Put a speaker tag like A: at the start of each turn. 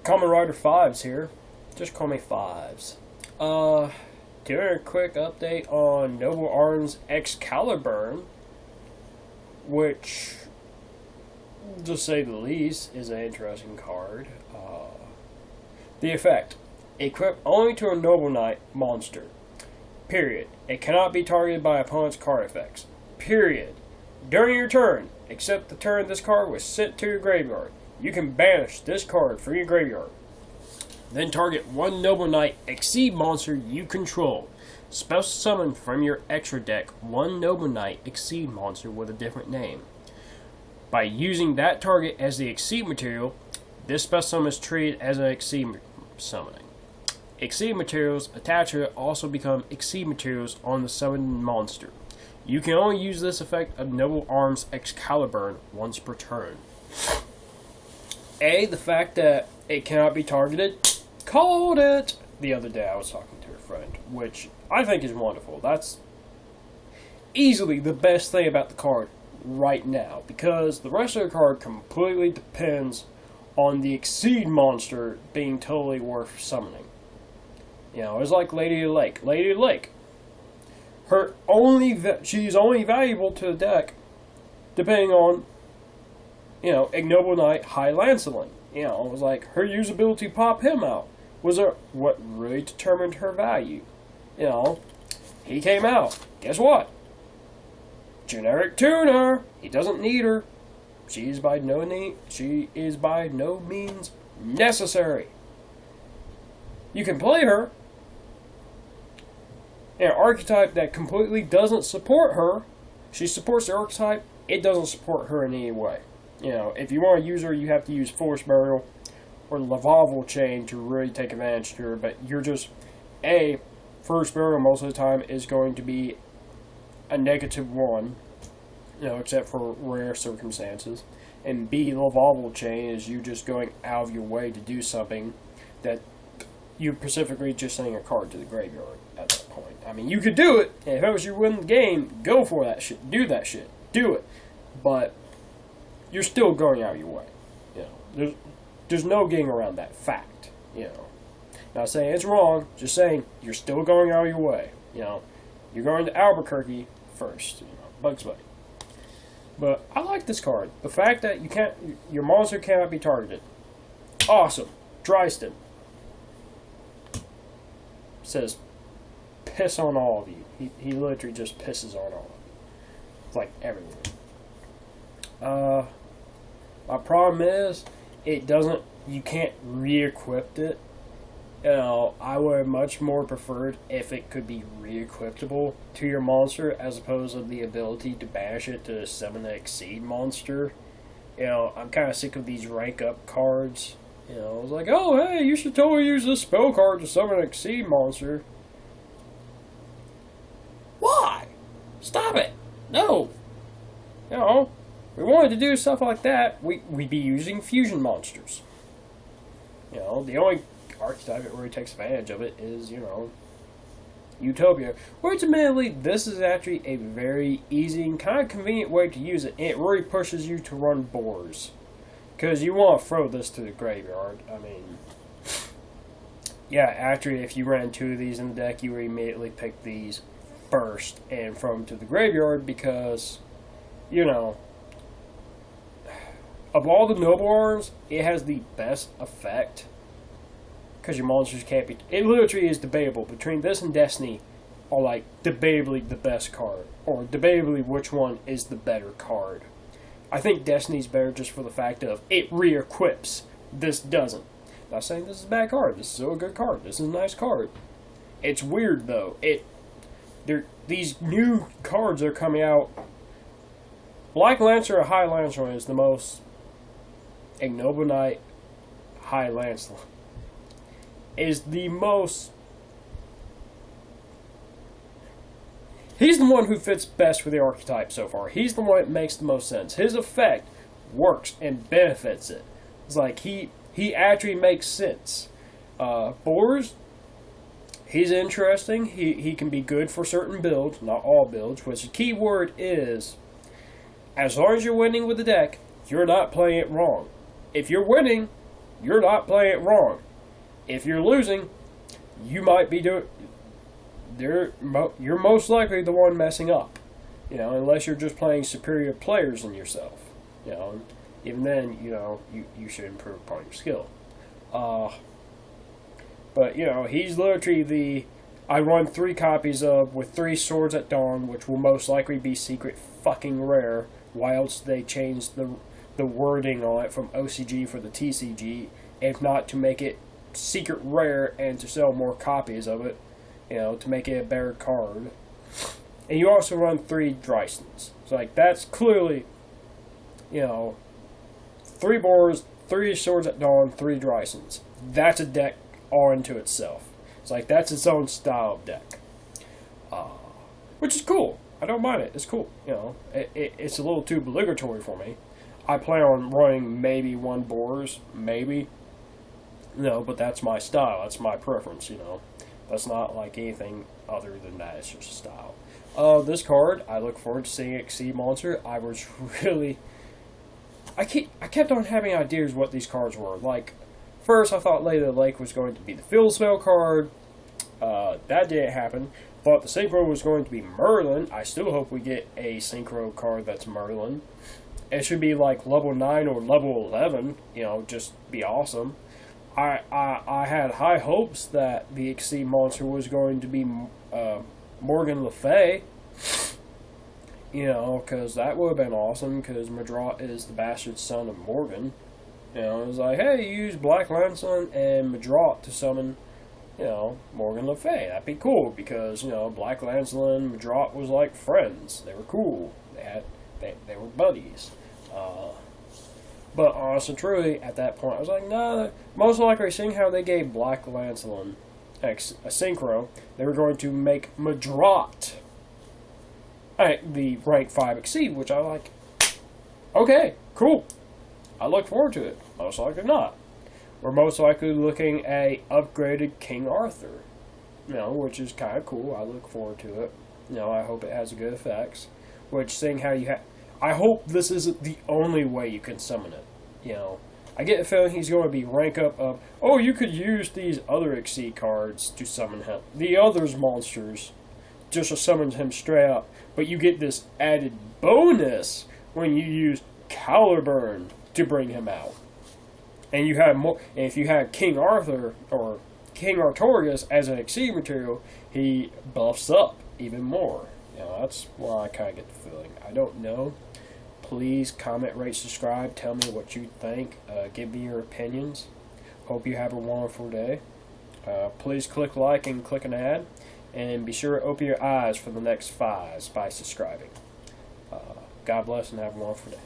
A: Kamen Rider 5s here. Just call me Fives. Doing a quick update on Noble Arms Excalibur, which, to say the least, is an interesting card. The effect. Equip only to a Noble Knight monster. Period. It cannot be targeted by opponent's card effects. Period. During your turn, except the turn this card was sent to your graveyard, you can banish this card from your graveyard. Then target one Noble Knight Exceed monster you control. Special summon from your extra deck one Noble Knight Exceed monster with a different name. By using that target as the Exceed material, this special summon is treated as an Exceed summoning. Exceed materials attached to it also become Exceed materials on the summoned monster. You can only use this effect of Noble Arms Excalibur once per turn. The fact that it cannot be targeted, called it the other day. I was talking to a friend, which I think is wonderful. That's easily the best thing about the card right now, because the rest of the card completely depends on the Exceed monster being totally worth summoning. You know, it's like Lady of the Lake. Lady of the Lake. She's only valuable to the deck depending on, Ignoble Knight High Lancelin. It was like her usability pop him out was what really determined her value. He came out. Guess what? Generic tuner. He doesn't need her. She is by no means necessary. You can play her. An archetype that completely doesn't support her. She supports the archetype. It doesn't support her in any way. If you want to use her, you have to use Force Burial or Lavalval Chain to really take advantage of her. But you're just, Force Burial most of the time is going to be a -1, except for rare circumstances. And B, Lavalval Chain is you just going out of your way to do something that you're specifically just sending a card to the graveyard at that point. I mean, you could do it, and if it was you win the game, go for that shit. Do that shit. Do it. But you're still going out of your way. There's no getting around that fact. Not saying it's wrong, just saying you're still going out of your way. You're going to Albuquerque first. Bugs Bunny. But I like this card. The fact that your monster cannot be targeted. Awesome. Dryston says, piss on all of you. He literally just pisses on all of you. It's like everyone. My problem is, you can't re-equip it. I would have much more preferred if it could be re-equipable to your monster, as opposed to the ability to banish it to summon an Exceed monster. I'm kind of sick of these rank up cards. I was like, oh, hey, you should totally use this spell card to summon an Exceed monster. Why? Stop it. No. We wanted to do stuff like that, we'd be using fusion monsters. The only archetype that really takes advantage of it is, Utopia. Which, admittedly, this is actually a very easy and kind of convenient way to use it, and it really pushes you to run boars. Because you want to throw this to the graveyard. I mean, actually, if you ran 2 of these in the deck, you would immediately pick these first and throw them to the graveyard, because, of all the Noble Arms, it has the best effect. Because your monsters can't be... It literally is debatable. Between this and Destiny are, like, debatably the best card. Or debatably which one is the better card. I think Destiny's better just for the fact of it re-equips. This doesn't. I'm not saying this is a bad card. This is still a good card. This is a nice card. It's weird, though. These new cards are coming out. Black Lancer or High Lancelin is the most... Ignoble Knight High Lancelin is the most... He's the one who fits best with the archetype so far. He's the one that makes the most sense. His effect works and benefits it. It's like he actually makes sense. Boars, he's interesting. He can be good for certain builds, not all builds, which the key word is, as long as you're winning with the deck, you're not playing it wrong. If you're winning, you're not playing it wrong. If you're losing, you might be doing. You're most likely the one messing up. You know, unless you're just playing superior players than yourself. You know, even then, you know, you should improve upon your skill. But, you know, he's literally I run 3 copies of with 3 Swords at Dawn, which will most likely be secret fucking rare, whilst they change the wording on it from OCG for the TCG, if not to make it secret rare and to sell more copies of it, you know, to make it a better card. And you also run 3 Drysons. So, like, that's clearly, you know, 3 Boars, 3 Swords at Dawn, 3 Drysons. That's a deck all into itself. It's like, that's its own style of deck. Which is cool. I don't mind it. It's cool. You know, it's a little too obligatory for me. I plan on running maybe 1 Boars, maybe. No, but that's my style. That's my preference, you know. That's not like anything other than that. It's just a style. This card, I look forward to seeing Exceed Monster. I was really... I kept on having ideas what these cards were. Like, first I thought Lady of the Lake was going to be the Field Spell card. That didn't happen. Thought the Synchro was going to be Merlin. I still hope we get a Synchro card that's Merlin. It should be like level 9 or level 11. You know, just be awesome. I had high hopes that the Exceed Monster was going to be Morgan Le Fay. You know, because that would have been awesome, because Madrat is the bastard son of Morgan. You know, it was like, hey, you use Black Lancelin and Madrat to summon, you know, Morgan Le Fay. That'd be cool, because, you know, Black Lancelin and Madrat was like friends. They were cool. They were buddies. But honestly, truly, at that point, I was like, nah, most likely, seeing how they gave Black Lancelin a Synchro, they were going to make Madrat the rank 5 Exceed, which I like. Okay, cool. I look forward to it. Most likely not. We're most likely looking at a upgraded King Arthur, you know, which is kind of cool. I look forward to it. You know, I hope it has good effects. Which, seeing how you have... I hope this isn't the only way you can summon it. You know, I get the feeling he's going to be rank up of, oh, you could use these other Exceed cards to summon him. The others monsters just to summon him straight up. But you get this added bonus when you use Excalibur to bring him out. And you have more. And if you have King Arthur or King Artorias as an Exceed material, he buffs up even more. You know, that's why I kind of get the feeling. I don't know. Please comment, rate, subscribe. Tell me what you think. Give me your opinions. Hope you have a wonderful day. Please click like and click an ad. And be sure to open your eyes for the next 5s by subscribing. God bless and have a wonderful day.